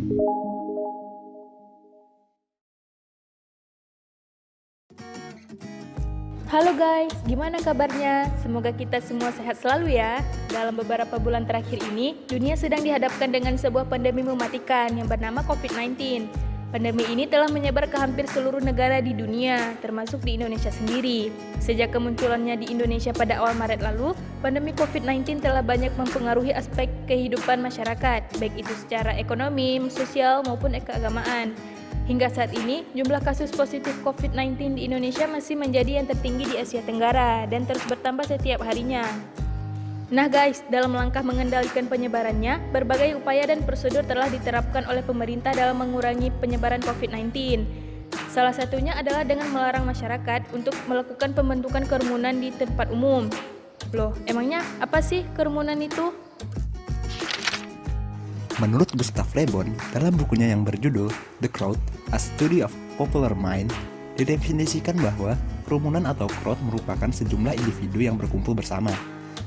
Halo guys, gimana kabarnya? Semoga kita semua sehat selalu ya. Dalam beberapa bulan terakhir ini, dunia sedang dihadapkan dengan sebuah pandemi mematikan yang bernama COVID-19. Pandemi ini telah menyebar ke hampir seluruh negara di dunia, termasuk di Indonesia sendiri. Sejak kemunculannya di Indonesia pada awal Maret lalu, pandemi COVID-19 telah banyak mempengaruhi aspek kehidupan masyarakat, baik itu secara ekonomi, sosial, maupun keagamaan. Hingga saat ini, jumlah kasus positif COVID-19 di Indonesia masih menjadi yang tertinggi di Asia Tenggara dan terus bertambah setiap harinya. Nah guys, dalam langkah mengendalikan penyebarannya, berbagai upaya dan prosedur telah diterapkan oleh pemerintah dalam mengurangi penyebaran COVID-19. Salah satunya adalah dengan melarang masyarakat untuk melakukan pembentukan kerumunan di tempat umum. Loh, emangnya apa sih kerumunan itu? Menurut Gustav Le Bon, dalam bukunya yang berjudul The Crowd, A Study of Popular Mind, didefinisikan bahwa kerumunan atau crowd merupakan sejumlah individu yang berkumpul bersama.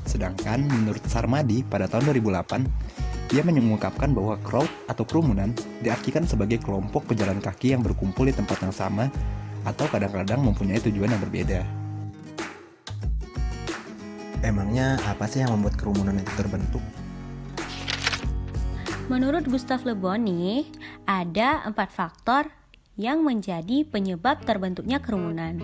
Sedangkan menurut Sarmadi pada tahun 2008, ia mengungkapkan bahwa crowd atau kerumunan diartikan sebagai kelompok pejalan kaki yang berkumpul di tempat yang sama atau kadang-kadang mempunyai tujuan yang berbeda. Emangnya apa sih yang membuat kerumunan itu terbentuk? Menurut Gustav Le Bon nih, ada 4 faktor yang menjadi penyebab terbentuknya kerumunan.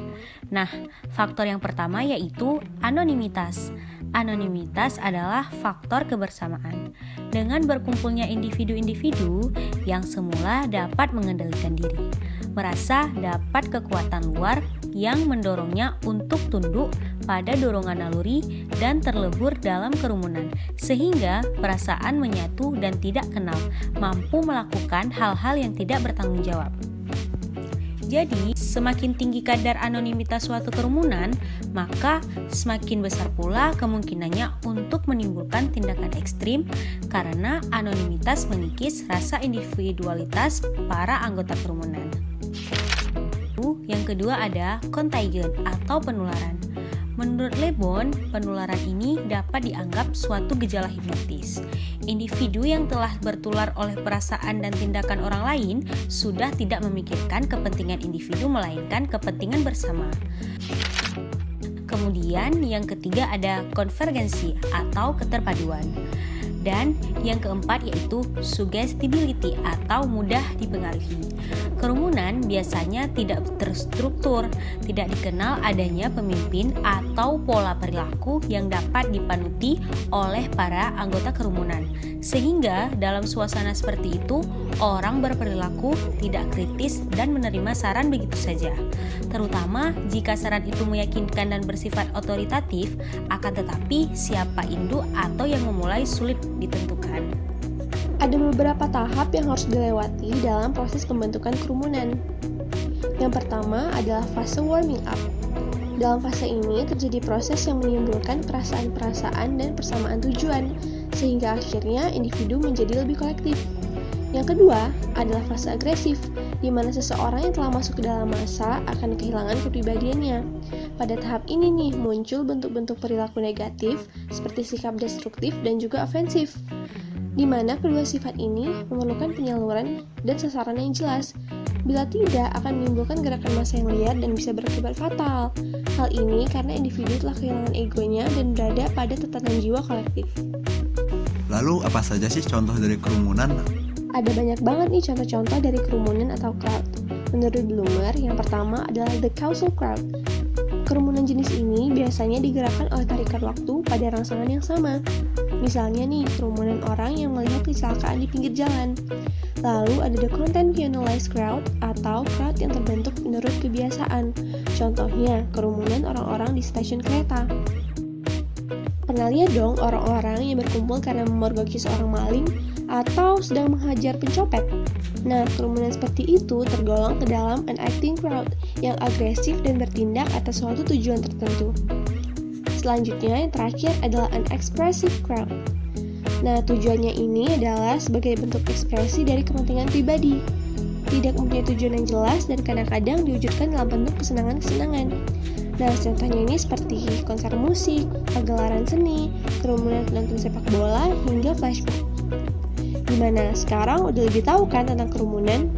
Nah, faktor yang pertama yaitu anonimitas. Anonimitas adalah faktor kebersamaan. Dengan berkumpulnya individu-individu yang semula dapat mengendalikan diri, merasa dapat kekuatan luar yang mendorongnya untuk tunduk pada dorongan naluri dan terlebur dalam kerumunan, sehingga perasaan menyatu dan tidak kenal, mampu melakukan hal-hal yang tidak bertanggung jawab. Jadi, semakin tinggi kadar anonimitas suatu kerumunan, maka semakin besar pula kemungkinannya untuk menimbulkan tindakan ekstrim karena anonimitas mengikis rasa individualitas para anggota kerumunan. Yang kedua ada contagion atau penularan. Menurut Le Bon, penularan ini dapat dianggap suatu gejala hipnotis. Individu yang telah bertular oleh perasaan dan tindakan orang lain sudah tidak memikirkan kepentingan individu melainkan kepentingan bersama. Kemudian yang ketiga ada konvergensi atau keterpaduan. Dan yang keempat yaitu suggestibility atau mudah dipengaruhi. Kerumunan biasanya tidak terstruktur, tidak dikenal adanya pemimpin atau pola perilaku yang dapat dipanuti oleh para anggota kerumunan. Sehingga dalam suasana seperti itu, orang berperilaku tidak kritis dan menerima saran begitu saja. Terutama jika saran itu meyakinkan dan bersifat otoritatif, akan tetapi siapa induk atau yang memulai sulit ditentukan. Ada beberapa tahap yang harus dilewati dalam proses pembentukan kerumunan. Yang pertama adalah fase warming up. Dalam fase ini terjadi proses yang menimbulkan perasaan-perasaan dan persamaan tujuan, sehingga akhirnya individu menjadi lebih kolektif. Yang kedua adalah fase agresif, di mana seseorang yang telah masuk ke dalam massa akan kehilangan kepribadiannya. Pada tahap ini nih muncul bentuk-bentuk perilaku negatif seperti sikap destruktif dan juga ofensif, di mana kedua sifat ini memerlukan penyaluran dan sasaran yang jelas. Bila tidak, akan menimbulkan gerakan massa yang liar dan bisa berakibat fatal. Hal ini karena individu telah kehilangan egonya dan berada pada tatanan jiwa kolektif. Lalu apa saja sih contoh dari kerumunan? Ada banyak banget nih contoh-contoh dari kerumunan atau crowd. Menurut Bloomer, yang pertama adalah the causal crowd. Kerumunan jenis ini biasanya digerakkan oleh tarikan waktu pada rangsangan yang sama. Misalnya nih, kerumunan orang yang melihat kecelakaan di pinggir jalan. Lalu ada the conventionalized crowd atau crowd yang terbentuk menurut kebiasaan. Contohnya, kerumunan orang-orang di stasiun kereta. Pernah lihat dong orang-orang yang berkumpul karena memorgoki seorang maling atau sedang menghajar pencopet? Nah, kerumunan seperti itu tergolong ke dalam an acting crowd yang agresif dan bertindak atas suatu tujuan tertentu. Selanjutnya, yang terakhir adalah an expressive crowd. Nah, tujuannya ini adalah sebagai bentuk ekspresi dari kepentingan pribadi. Tidak mempunyai tujuan yang jelas dan kadang-kadang diwujudkan dalam bentuk kesenangan-kesenangan. Nah, contohnya ini seperti konser musik, pagelaran seni, kerumunan penonton sepak bola, hingga flashmob. Gimana? Sekarang udah lebih tahu kan tentang kerumunan?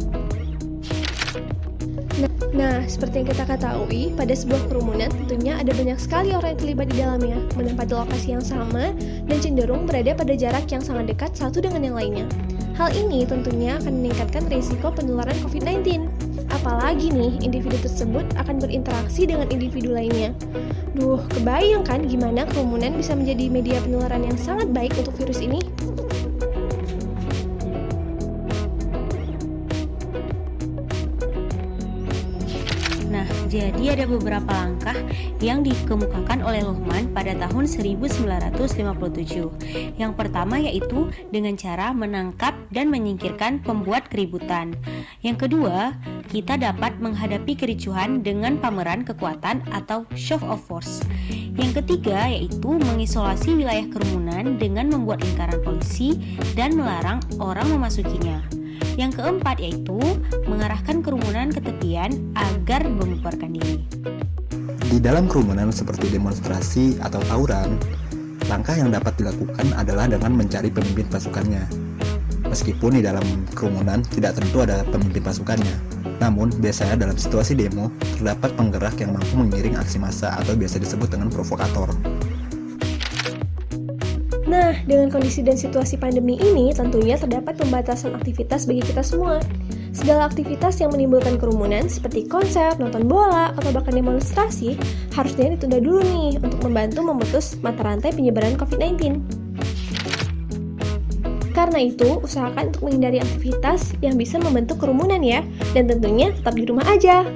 Nah, seperti yang kita ketahui, pada sebuah kerumunan tentunya ada banyak sekali orang yang terlibat di dalamnya, menempati lokasi yang sama, dan cenderung berada pada jarak yang sangat dekat satu dengan yang lainnya. Hal ini tentunya akan meningkatkan risiko penularan COVID-19. Apalagi nih, individu tersebut akan berinteraksi dengan individu lainnya. Duh, kebayang kan gimana kerumunan bisa menjadi media penularan yang sangat baik untuk virus ini? Nah, jadi ada beberapa langkah yang dikemukakan oleh Luqman pada tahun 1957. Yang pertama yaitu dengan cara menangkap dan menyingkirkan pembuat keributan. Yang kedua, kita dapat menghadapi kericuhan dengan pameran kekuatan atau show of force. Yang ketiga yaitu mengisolasi wilayah kerumunan dengan membuat lingkaran polisi dan melarang orang memasukinya. Yang keempat yaitu mengarahkan kerumunan ke tepian agar membubarkan diri. Di dalam kerumunan seperti demonstrasi atau tawuran, langkah yang dapat dilakukan adalah dengan mencari pemimpin pasukannya. Meskipun di dalam kerumunan tidak tentu ada pemimpin pasukannya, namun biasanya dalam situasi demo terdapat penggerak yang mampu mengiring aksi massa atau biasa disebut dengan provokator. Nah, dengan kondisi dan situasi pandemi ini, tentunya terdapat pembatasan aktivitas bagi kita semua. Segala aktivitas yang menimbulkan kerumunan seperti konser, nonton bola, atau bahkan demonstrasi harusnya ditunda dulu nih untuk membantu memutus mata rantai penyebaran COVID-19. Karena itu, usahakan untuk menghindari aktivitas yang bisa membentuk kerumunan ya, dan tentunya tetap di rumah aja.